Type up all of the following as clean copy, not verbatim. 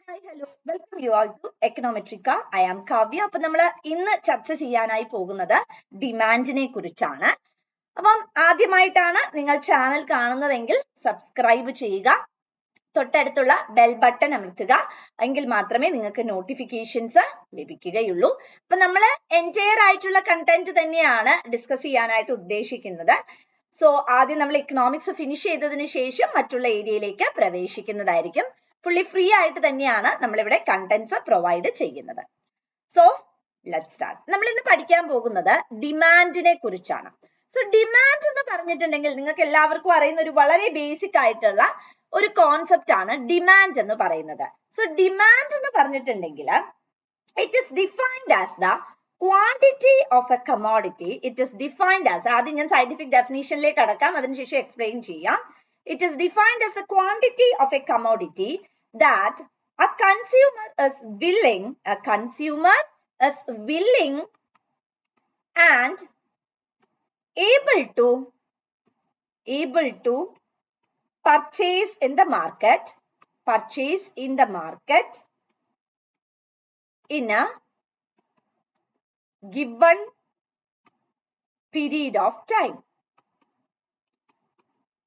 Hi hello welcome you all to Econometrica. I am Kavya. അപ്പൊ നമ്മൾ ഇന്ന് ചർച്ച ചെയ്യാനായി പോകുന്നത് ഡിമാൻഡിനെ കുറിച്ചാണ്. അപ്പം ആദ്യമായിട്ടാണ് നിങ്ങൾ ചാനൽ കാണുന്നതെങ്കിൽ സബ്സ്ക്രൈബ് ചെയ്യുക, തൊട്ടടുത്തുള്ള ബെൽ ബട്ടൺ അമർത്തുക, എങ്കിൽ മാത്രമേ നിങ്ങൾക്ക് നോട്ടിഫിക്കേഷൻസ് ലഭിക്കുകയുള്ളൂ. അപ്പൊ നമ്മൾ എൻറ്റയർ ആയിട്ടുള്ള കണ്ടന്റ് തന്നെയാണ് ഡിസ്കസ് ചെയ്യാനായിട്ട് ഉദ്ദേശിക്കുന്നത്. സോ ആദ്യം നമ്മൾ എക്കണോമിക്സ് ഫിനിഷ് ചെയ്തതിന് ശേഷം മറ്റുള്ള ഏരിയയിലേക്ക് പ്രവേശിക്കുന്നതായിരിക്കും. ഫുള്ളി ഫ്രീ ആയിട്ട് തന്നെയാണ് നമ്മളിവിടെ കണ്ടന്റ്സ് പ്രൊവൈഡ് ചെയ്യുന്നത്. So let's start. നമ്മൾ ഇന്ന് പഠിക്കാൻ പോകുന്നത് ഡിമാൻഡിനെ കുറിച്ചാണ്. സോ ഡിമാൻഡ് എന്ന് പറഞ്ഞിട്ടുണ്ടെങ്കിൽ നിങ്ങൾക്ക് എല്ലാവർക്കും അറിയുന്ന ഒരു വളരെ ബേസിക് ആയിട്ടുള്ള ഒരു കോൺസെപ്റ്റ് ആണ് ഡിമാൻഡ് എന്ന് പറയുന്നത്. സോ ഡിമാൻഡ് എന്ന് പറഞ്ഞിട്ടുണ്ടെങ്കിൽ it is defined as the quantity of A commodity. It is defined as, ആദ്യം ഞാൻ സയന്റിഫിക് ഡെഫിനിഷനിലേക്ക് കടക്കാം, അതിനുശേഷം എക്സ്പ്ലെയിൻ ചെയ്യാം. It is defined as a quantity of a commodity that a consumer is willing and able to purchase in the market in a given period of time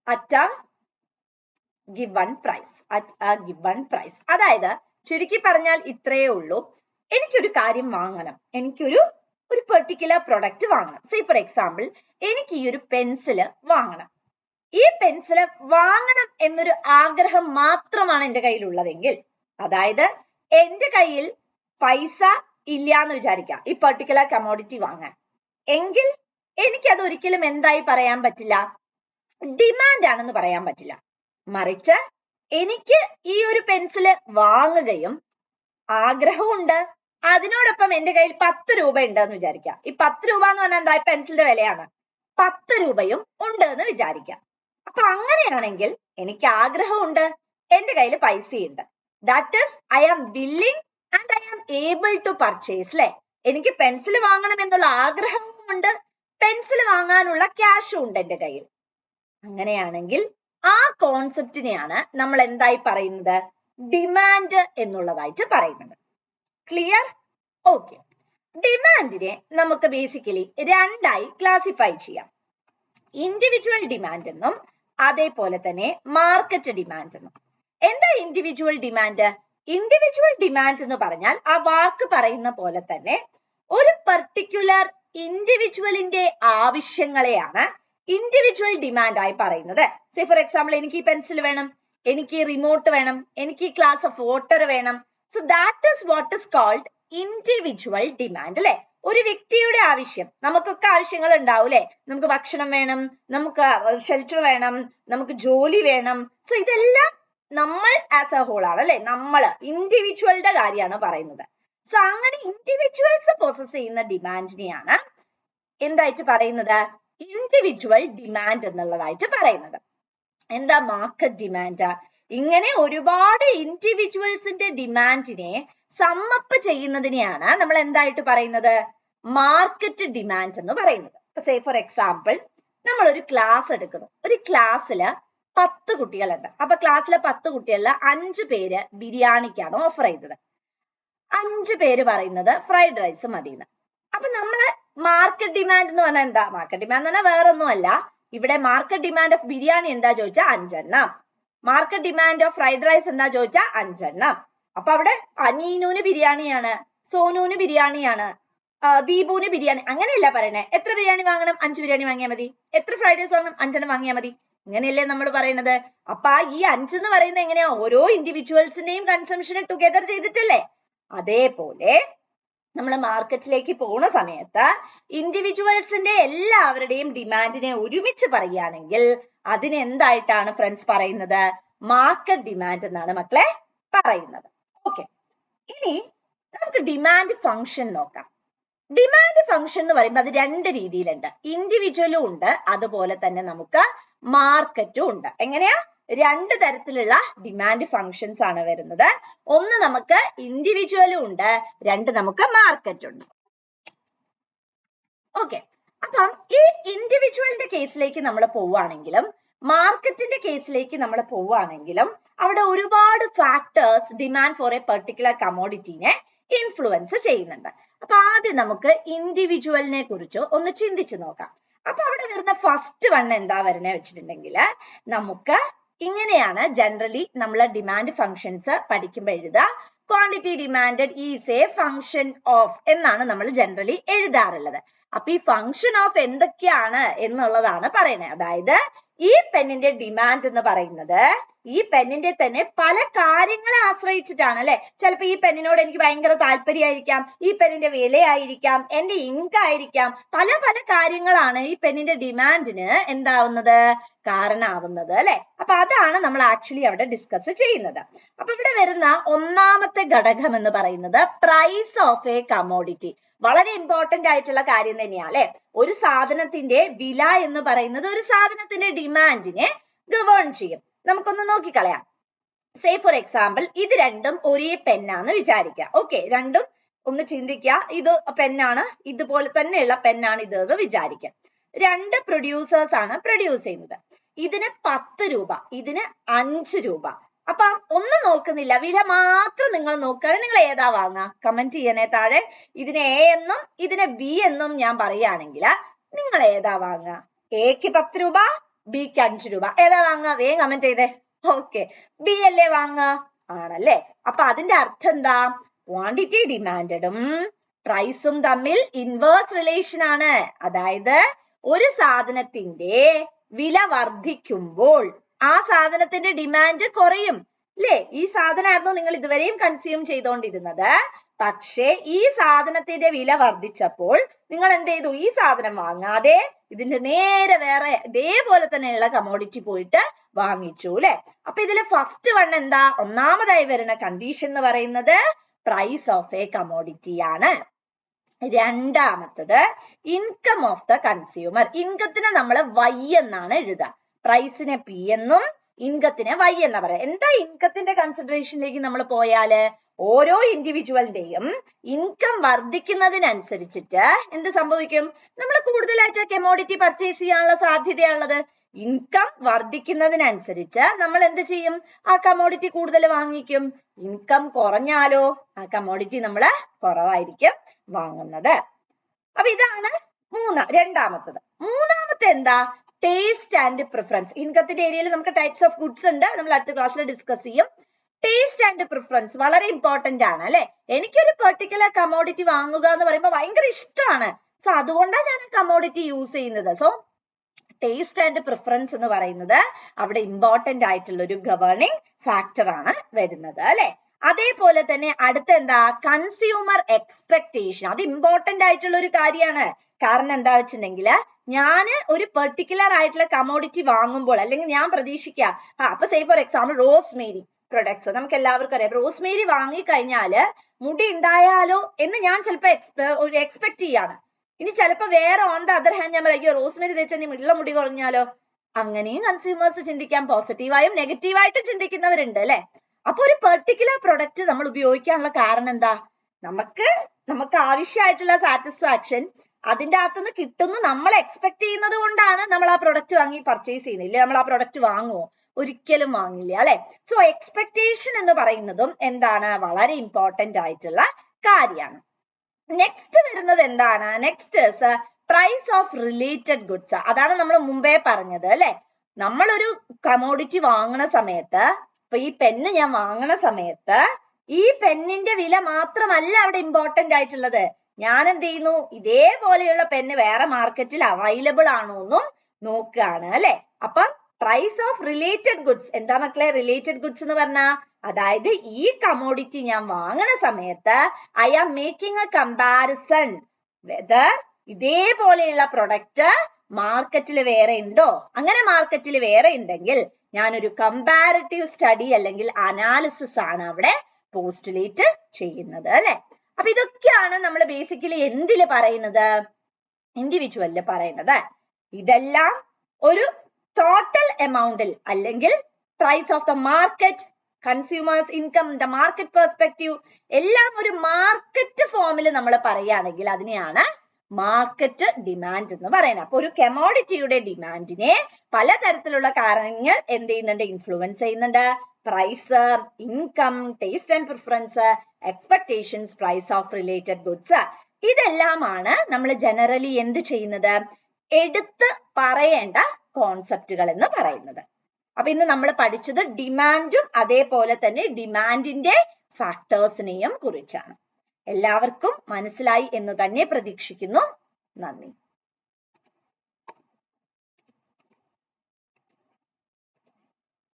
at a given price. അതായത് ചുരുക്കി പറഞ്ഞാൽ ഇത്രയേ ഉള്ളൂ. എനിക്കൊരു കാര്യം വാങ്ങണം, എനിക്കൊരു particular product വാങ്ങണം. സേ ഫോർ എക്സാമ്പിൾ, എനിക്ക് ഈ ഒരു പെൻസില് വാങ്ങണം. ഈ പെൻസില് വാങ്ങണം എന്നൊരു ആഗ്രഹം മാത്രമാണ് എൻ്റെ കയ്യിലുള്ളതെങ്കിൽ, അതായത് എൻ്റെ കയ്യിൽ പൈസ ഇല്ല എന്ന് വിചാരിക്കാം ഈ പെർട്ടിക്കുലർ കമോഡിറ്റി വാങ്ങാൻ, എങ്കിൽ എനിക്കത് ഒരിക്കലും എന്തായി പറയാൻ പറ്റില്ല, ഡിമാൻഡ് ആണെന്ന് പറയാൻ പറ്റില്ല. മറിച്ച് എനിക്ക് ഈ ഒരു പെൻസില് വാങ്ങുകയും ആഗ്രഹമുണ്ട്, അതിനോടൊപ്പം എൻ്റെ കയ്യിൽ 10 രൂപ ഉണ്ട് എന്ന് വിചാരിക്കാം. ഈ 10 രൂപ എന്ന് പറഞ്ഞാൽ എന്താ, പെൻസിലിന്റെ വിലയാണ്. 10 രൂപയും ഉണ്ട് എന്ന് വിചാരിക്കാം. അപ്പൊ അങ്ങനെയാണെങ്കിൽ എനിക്ക് ആഗ്രഹമുണ്ട്, എൻ്റെ കയ്യിൽ പൈസയുണ്ട്. That is I am willing and I am able to purchase. അല്ലെ, എനിക്ക് പെൻസിൽ വാങ്ങണം എന്നുള്ള ആഗ്രഹവും ഉണ്ട്, പെൻസിൽ വാങ്ങാനുള്ള ക്യാഷും ഉണ്ട് എൻ്റെ കയ്യിൽ. അങ്ങനെയാണെങ്കിൽ ആ കോൺസെപ്റ്റിനെയാണ് നമ്മൾ എന്തായി പറയുന്നത്, ഡിമാൻഡ് എന്നുള്ളതായിട്ട് പറയുന്നത്. ക്ലിയർ? ഓക്കെ. ഡിമാൻഡിനെ നമുക്ക് ബേസിക്കലി രണ്ടായി ക്ലാസിഫൈ ചെയ്യാം. ഇൻഡിവിജ്വൽ ഡിമാൻഡ് എന്നും അതേപോലെ തന്നെ മാർക്കറ്റ് ഡിമാൻഡ് എന്നും. എന്താ ഇൻഡിവിജ്വൽ ഡിമാൻഡ്? ഇൻഡിവിജ്വൽ ഡിമാൻഡ് എന്ന് പറഞ്ഞാൽ ആ വാക്ക് പറയുന്ന പോലെ തന്നെ ഒരു പർട്ടിക്കുലർ ഇൻഡിവിജ്വലിന്റെ ആവശ്യങ്ങളെയാണ് ഇൻഡിവിജ്വൽ ഡിമാൻഡ് ആയി പറയുന്നത്. സേ ഫോർ എക്സാമ്പിൾ, എനിക്ക് ഈ പെൻസിൽ വേണം, എനിക്ക് റിമോട്ട് വേണം, എനിക്ക് ഈ ഗ്ലാസ് ഓഫ് വാട്ടർ വേണം. So that is what is called individual demand. അല്ലെ, ഒരു വ്യക്തിയുടെ ആവശ്യം, നമുക്കൊക്കെ ആവശ്യങ്ങൾ ഉണ്ടാവും അല്ലെ, നമുക്ക് ഭക്ഷണം വേണം, നമുക്ക് ഷെൽട്ടർ വേണം, നമുക്ക് ജോലി വേണം. സോ ഇതെല്ലാം നമ്മൾ ആസ് എ ഹോൾ ആണ് അല്ലെ, നമ്മള് ഇൻഡിവിജ്വലിന്റെ കാര്യമാണ് പറയുന്നത്. സോ അങ്ങനെ ഇൻഡിവിജ്വൽസ് പ്രോസസ് ചെയ്യുന്ന ഡിമാൻഡിനെയാണ് എന്തായിട്ട് പറയുന്നത്, ഇൻഡിവിജ്വൽ ഡിമാൻഡ് എന്നുള്ളതായിട്ട് പറയുന്നത്. എന്താ മാർക്കറ്റ് ഡിമാൻഡ്? ഇങ്ങനെ ഒരുപാട് ഇൻഡിവിജ്വൽസിന്റെ ഡിമാൻഡിനെ സമ്മപ്പ് ചെയ്യുന്നതിനെയാണ് നമ്മൾ എന്തായിട്ട് പറയുന്നത്, മാർക്കറ്റ് ഡിമാൻഡ് എന്ന് പറയുന്നത്. സേ ഫോർ എക്സാമ്പിൾ, നമ്മൾ ഒരു ക്ലാസ് എടുക്കണം. ഒരു ക്ലാസ്സില് 10 കുട്ടികളുണ്ട്. അപ്പൊ ക്ലാസ്സിലെ 10 കുട്ടികളിൽ 5 പേര് ബിരിയാണിക്കാണ് ഓഫർ ചെയ്തത്, 5 പേര് പറയുന്നത് ഫ്രൈഡ് റൈസ് മതിയെന്ന്. അപ്പൊ നമ്മള് മാർക്കറ്റ് ഡിമാൻഡ് എന്ന് പറഞ്ഞാൽ എന്താ, മാർക്കറ്റ് ഡിമാൻഡ് എന്ന് പറഞ്ഞാൽ വേറൊന്നും അല്ല, ഇവിടെ മാർക്കറ്റ് ഡിമാൻഡ് ഓഫ് ബിരിയാണി എന്താ ചോദിച്ചാൽ 5 എണ്ണം, market demand of fried rice എന്താ ചോദിച്ചാൽ 5 എണ്ണം. അപ്പൊ അവിടെ അനീനുവിന് ബിരിയാണിയാണ്, സോനുവിന് ബിരിയാണിയാണ്, ദീപുവിന് ബിരിയാണി, അങ്ങനെയല്ല പറയണേ. എത്ര ബിരിയാണി വാങ്ങണം? 5 ബിരിയാണി വാങ്ങിയാൽ മതി. എത്ര ഫ്രൈഡ് റൈസ് വാങ്ങണം? 5 എണ്ണം വാങ്ങിയാൽ മതി. ഇങ്ങനെയല്ലേ നമ്മൾ പറയുന്നത്. അപ്പൊ ഈ 5 എന്ന് പറയുന്നത് എങ്ങനെയാ, ഓരോ ഇൻഡിവിജ്വൽസിന്റെയും കൺസംഷനെ ടുഗദർ ചെയ്തിട്ടല്ലേ. അതേപോലെ നമ്മൾ മാർക്കറ്റിലേക്ക് പോകുന്ന സമയത്ത് ഇൻഡിവിജ്വൽസിന്റെ എല്ലാവരുടെയും ഡിമാൻഡിനെ ഒരുമിച്ച് പറയുകയാണെങ്കിൽ അതിന് എന്തായിട്ടാണ് ഫ്രണ്ട്സ് പറയുന്നത്, മാർക്കറ്റ് ഡിമാൻഡ് എന്നാണ് മക്കളെ പറയുന്നത്. ഓക്കെ, ഇനി നമുക്ക് ഡിമാൻഡ് ഫംഗ്ഷൻ നോക്കാം. ഡിമാൻഡ് ഫംഗ്ഷൻ എന്ന് പറയുമ്പോൾ അത് 2 രീതിയിലുണ്ട്, ഇൻഡിവിജ്വലും ഉണ്ട്, അതുപോലെ തന്നെ നമുക്ക് മാർക്കറ്റും ഉണ്ട്. എങ്ങനെയാ, 2 തരത്തിലുള്ള ഡിമാൻഡ് ഫങ്ഷൻസ് ആണ് വരുന്നത്. ഒന്ന് നമുക്ക് ഇൻഡിവിജ്വലും ഉണ്ട്, 2 നമുക്ക് മാർക്കറ്റ് ഉണ്ട്. ഓക്കെ, അപ്പം ഈ ഇൻഡിവിജ്വലിന്റെ കേസിലേക്ക് നമ്മൾ പോവുകയാണെങ്കിലും മാർക്കറ്റിന്റെ കേസിലേക്ക് നമ്മൾ പോവുകയാണെങ്കിലും അവിടെ ഒരുപാട് factors demand for a particular കമോഡിറ്റിനെ ഇൻഫ്ലുവൻസ് ചെയ്യുന്നുണ്ട്. അപ്പൊ ആദ്യം നമുക്ക് ഇൻഡിവിജ്വലിനെ കുറിച്ച് ഒന്ന് ചിന്തിച്ചു നോക്കാം. അപ്പൊ അവിടെ വരുന്ന ഫസ്റ്റ് വൺ എന്താ വരുന്നത് വെച്ചിട്ടുണ്ടെങ്കിൽ നമുക്ക് ഇങ്ങനെയാണ് ജനറലി നമ്മൾ ഡിമാൻഡ് ഫങ്ഷൻസ് പഠിക്കുമ്പോൾ എഴുതുക. Quantity demanded is A function of എന്നാണ് നമ്മൾ ജനറലി എഴുതാറുള്ളത്. അപ്പൊ ഈ ഫങ്ഷൻ ഓഫ് എന്തൊക്കെയാണ് എന്നുള്ളതാണ് പറയുന്നത്. അതായത് ഈ പെന്നിന്റെ ഡിമാൻഡ് എന്ന് പറയുന്നത് ഈ പെന്നിന്റെ തന്നെ പല കാര്യങ്ങളെ ആശ്രയിച്ചിട്ടാണ് അല്ലെ. ചിലപ്പോ ഈ പെന്നിനോട് എനിക്ക് ഭയങ്കര താല്പര്യമായിരിക്കാം, ഈ പെന്നിന്റെ വിലയായിരിക്കാം, എന്റെ ഇൻകം ആയിരിക്കാം, പല പല കാര്യങ്ങളാണ് ഈ പെന്നിന്റെ ഡിമാൻഡിന് എന്താവുന്നത്, കാരണമാവുന്നത് അല്ലെ. അപ്പൊ അതാണ് നമ്മൾ ആക്ച്വലി അവിടെ ഡിസ്കസ് ചെയ്യുന്നത്. അപ്പൊ ഇവിടെ വരുന്ന ഒന്നാമത്തെ ഘടകം എന്ന് പറയുന്നത് പ്രൈസ് ഓഫ് എ കമോഡിറ്റി. വളരെ ഇമ്പോർട്ടന്റ് ആയിട്ടുള്ള കാര്യം തന്നെയാണ് അല്ലെ. ഒരു സാധനത്തിന്റെ വില എന്ന് പറയുന്നത് ഒരു സാധനത്തിന്റെ ഡിമാൻഡിനെ ഗവേൺ ചെയ്യും. നമുക്കൊന്ന് നോക്കിക്കളയാം. സേ ഫോർ എക്സാമ്പിൾ ഇത് രണ്ടും ഒരേ പെന്നാന്ന് വിചാരിക്കുക. ഓക്കെ, രണ്ടും ഒന്ന് ചിന്തിക്കുക. ഇത് പെന്നാണ്, ഇതുപോലെ തന്നെയുള്ള പെന്നാണ് ഇത് എന്ന് വിചാരിക്കുക. രണ്ട് പ്രൊഡ്യൂസേഴ്സ് ആണ് പ്രൊഡ്യൂസ് ചെയ്യുന്നത്. ഇതിന് 10 രൂപ, ഇതിന് 5 രൂപ. അപ്പൊ ഒന്നും നോക്കുന്നില്ല, വില മാത്രം നിങ്ങൾ നോക്കുകയാണെങ്കിൽ നിങ്ങൾ ഏതാ വാങ്ങുക? കമന്റ് ചെയ്യണേ താഴെ. ഇതിന് എ എന്നും ഇതിന് ബി എന്നും ഞാൻ പറയുകയാണെങ്കിൽ നിങ്ങൾ ഏതാ വാങ്ങുക? എക്ക് 10 രൂപ, ബിക്ക് 5 രൂപ. ഏതാ വാങ്ങുക? വേഗം കമന്റ് ചെയ്തേ. ഓക്കെ, ബി അല്ലേ വാങ്ങുക? ആണല്ലേ. അപ്പൊ അതിന്റെ അർത്ഥം എന്താ? ക്വാണ്ടിറ്റി ഡിമാൻഡും പ്രൈസും തമ്മിൽ ഇൻവേഴ്സ് റിലേഷൻ ആണ്. അതായത് ഒരു സാധനത്തിന്റെ വില വർദ്ധിക്കുമ്പോൾ ആ സാധനത്തിന്റെ ഡിമാൻഡ് കുറയും അല്ലേ. ഈ സാധനമായിരുന്നു നിങ്ങൾ ഇതുവരെയും കൺസ്യൂം ചെയ്തുകൊണ്ടിരുന്നത്. പക്ഷേ ഈ സാധനത്തിന്റെ വില വർദ്ധിച്ചപ്പോൾ നിങ്ങൾ എന്ത് ചെയ്തു? ഈ സാധനം വാങ്ങാതെ ഇതിന്റെ നേരെ വേറെ ഇതേപോലെ തന്നെയുള്ള കമോഡിറ്റി പോയിട്ട് വാങ്ങിച്ചു അല്ലെ. അപ്പൊ ഇതില് ഫസ്റ്റ് വൺ എന്താ? ഒന്നാമതായി വരുന്ന കണ്ടീഷൻ എന്ന് പറയുന്നത് പ്രൈസ് ഓഫ് എ കമോഡിറ്റി ആണ്. രണ്ടാമത്തത് ഇൻകം ഓഫ് ദ കൺസ്യൂമർ. ഇൻകത്തിന് നമ്മൾ വൈ എന്നാണ് എഴുതുക. പ്രൈസിനെ പി എന്നും ഇൻകത്തിനെ വൈ എന്നാ പറയാം. എന്താ ഇൻകത്തിന്റെ കൺസിഡറേഷനിലേക്ക് നമ്മൾ പോയാല് ഓരോ ഇൻഡിവിജ്വലിന്റെയും ഇൻകം വർദ്ധിക്കുന്നതിനനുസരിച്ചിട്ട് എന്ത് സംഭവിക്കും? നമ്മൾ കൂടുതലായിട്ട് കമോഡിറ്റി പർച്ചേസ് ചെയ്യാനുള്ള സാധ്യതയുള്ളത്. ഇൻകം വർദ്ധിക്കുന്നതിനനുസരിച്ച് നമ്മൾ എന്ത് ചെയ്യും? ആ കമോഡിറ്റി കൂടുതൽ വാങ്ങിക്കും. ഇൻകം കുറഞ്ഞാലോ ആ കമോഡിറ്റി നമ്മൾ കുറവായിരിക്കും വാങ്ങുന്നത്. അപ്പൊ ഇതാണ് രണ്ടാമത്തത്. മൂന്നാമത്തെ എന്താ? Taste and preference. ഇൻകത്തിന്റെ ഏരിയയിൽ നമുക്ക് ടൈപ്സ് ഓഫ് ഗുഡ്സ് ഉണ്ട്, നമ്മൾ അടുത്ത ക്ലാസ്സിൽ ഡിസ്കസ് ചെയ്യും. ടേസ്റ്റ് ആൻഡ് പ്രിഫറൻസ് വളരെ ഇമ്പോർട്ടന്റ് ആണ് അല്ലെ. എനിക്കൊരു പെർട്ടിക്കുലർ കമോഡിറ്റി വാങ്ങുക എന്ന് പറയുമ്പോൾ ഭയങ്കര ഇഷ്ടമാണ്. സോ അതുകൊണ്ടാണ് ഞാൻ കമോഡിറ്റി യൂസ് ചെയ്യുന്നത്. സോ ടേസ്റ്റ് ആൻഡ് പ്രിഫറൻസ് എന്ന് പറയുന്നത് അവിടെ ഇമ്പോർട്ടന്റ് ആയിട്ടുള്ള ഒരു ഗവേണിംഗ് ഫാക്ടർ ആണ് വരുന്നത് അല്ലെ. അതേപോലെ തന്നെ അടുത്ത എന്താ? Consumer expectation. അത് ഇമ്പോർട്ടന്റ് ആയിട്ടുള്ള ഒരു കാര്യമാണ്. കാരണം എന്താ വെച്ചിട്ടുണ്ടെങ്കിൽ ഞാൻ ഒരു പെർട്ടിക്കുലർ ആയിട്ടുള്ള കമോഡിറ്റി വാങ്ങുമ്പോൾ അല്ലെങ്കിൽ ഞാൻ പ്രതീക്ഷിക്കുക അപ്പൊ say for example Rosemary products നമുക്ക് എല്ലാവർക്കും അറിയാം. റോസ്മേരി വാങ്ങിക്കഴിഞ്ഞാല് മുടി ഉണ്ടായാലോ എന്ന് ഞാൻ ചിലപ്പോ എക്സ്പെക്ട് ചെയ്യാണ്. ഇനി ചിലപ്പോ വേറെ ഓൺ ദ അതർ ഹാൻഡ് ഞാൻ പറയും റോസ്മേരി തേച്ചാൽ ഉള്ള മുടി കുറഞ്ഞാലോ. അങ്ങനെയും കൺസ്യൂമേഴ്സ് ചിന്തിക്കാം. പോസിറ്റീവായും നെഗറ്റീവായിട്ടും ചിന്തിക്കുന്നവരുണ്ട് അല്ലെ. അപ്പൊ ഒരു പെർട്ടിക്കുലർ പ്രൊഡക്റ്റ് നമ്മൾ ഉപയോഗിക്കാനുള്ള കാരണം എന്താ? നമുക്ക് ആവശ്യമായിട്ടുള്ള സാറ്റിസ്ഫാക്ഷൻ അതിന്റെ അകത്തുനിന്ന് കിട്ടുന്നു നമ്മൾ എക്സ്പെക്ട് ചെയ്യുന്നത് കൊണ്ടാണ് നമ്മൾ ആ പ്രൊഡക്റ്റ് വാങ്ങി പർച്ചേസ് ചെയ്യുന്നില്ല. നമ്മൾ ആ പ്രൊഡക്റ്റ് വാങ്ങുമോ? ഒരിക്കലും വാങ്ങില്ല അല്ലെ. സോ എക്സ്പെക്ടേഷൻ എന്ന് പറയുന്നതും എന്താണ്? വളരെ ഇമ്പോർട്ടന്റ് ആയിട്ടുള്ള കാര്യമാണ്. നെക്സ്റ്റ് വരുന്നത് എന്താണ്? Next price of related goods. അതാണ് നമ്മൾ മുമ്പേ പറഞ്ഞത് അല്ലെ. നമ്മളൊരു കമോഡിറ്റി വാങ്ങുന്ന സമയത്ത്, ഇപ്പൊ ഈ പെന്ന് ഞാൻ വാങ്ങുന്ന സമയത്ത് ഈ പെന്നിന്റെ വില മാത്രമല്ല അവിടെ ഇമ്പോർട്ടന്റ് ആയിട്ടുള്ളത്. ഞാൻ എന്ത് ചെയ്യുന്നു? ഇതേപോലെയുള്ള പെന്ന് വേറെ മാർക്കറ്റിൽ അവൈലബിൾ ആണോ എന്നും നോക്കുകയാണ് അല്ലെ. അപ്പൊ പ്രൈസ് ഓഫ് റിലേറ്റഡ് ഗുഡ്സ് എന്താ മക്കളെ? റിലേറ്റഡ് ഗുഡ്സ് എന്ന് പറഞ്ഞാൽ അതായത് ഈ കമോഡിറ്റി ഞാൻ വാങ്ങുന്ന സമയത്ത് I am making a comparison whether ഇതേപോലെയുള്ള പ്രൊഡക്റ്റ് മാർക്കറ്റിൽ വേറെ ഉണ്ടോ. അങ്ങനെ മാർക്കറ്റിൽ വേറെ ഉണ്ടെങ്കിൽ ഞാനൊരു കമ്പാരിറ്റീവ് സ്റ്റഡി അല്ലെങ്കിൽ അനാലിസിസ് ആണ് അവിടെ പോസ്റ്റുലേറ്റ് ചെയ്യുന്നത് അല്ലെ. അപ്പൊ ഇതൊക്കെയാണ് നമ്മൾ ബേസിക്കലി എന്തില് പറയുന്നത്? ഇൻഡിവിജ്വലില് പറയുന്നത്. ഇതെല്ലാം ഒരു ടോട്ടൽ എമൗണ്ടിൽ അല്ലെങ്കിൽ price of the market, consumers income, the market perspective എല്ലാം ഒരു മാർക്കറ്റ് ഫോമിൽ നമ്മൾ പറയുകയാണെങ്കിൽ അതിനെയാണ് മാർക്കറ്റ് ഡിമാൻഡ് എന്ന് പറയുന്നത്. അപ്പൊ ഒരു കമോഡിറ്റിയുടെ ഡിമാൻഡിനെ പലതരത്തിലുള്ള കാരണങ്ങൾ എന്ത് ചെയ്യുന്നുണ്ട്, ഇൻഫ്ലുവൻസ് ചെയ്യുന്നുണ്ട്. Price, income, taste and preference, expectations, price of related goods, ഇതെല്ലാമാണ് നമ്മൾ ജനറലി എന്ത് ചെയ്യുന്നത്, എടുത്ത് പറയേണ്ട കോൺസെപ്റ്റുകൾ എന്ന് പറയുന്നത്. അപ്പൊ ഇന്ന് നമ്മൾ പഠിച്ചത് ഡിമാൻഡും അതേപോലെ തന്നെ ഡിമാൻഡിന്റെ ഫാക്ടേഴ്സിനെയും കുറിച്ചാണ്. എല്ലാവർക്കും മനസ്സിലായി എന്ന് തന്നെ പ്രതീക്ഷിക്കുന്നു. നന്ദി.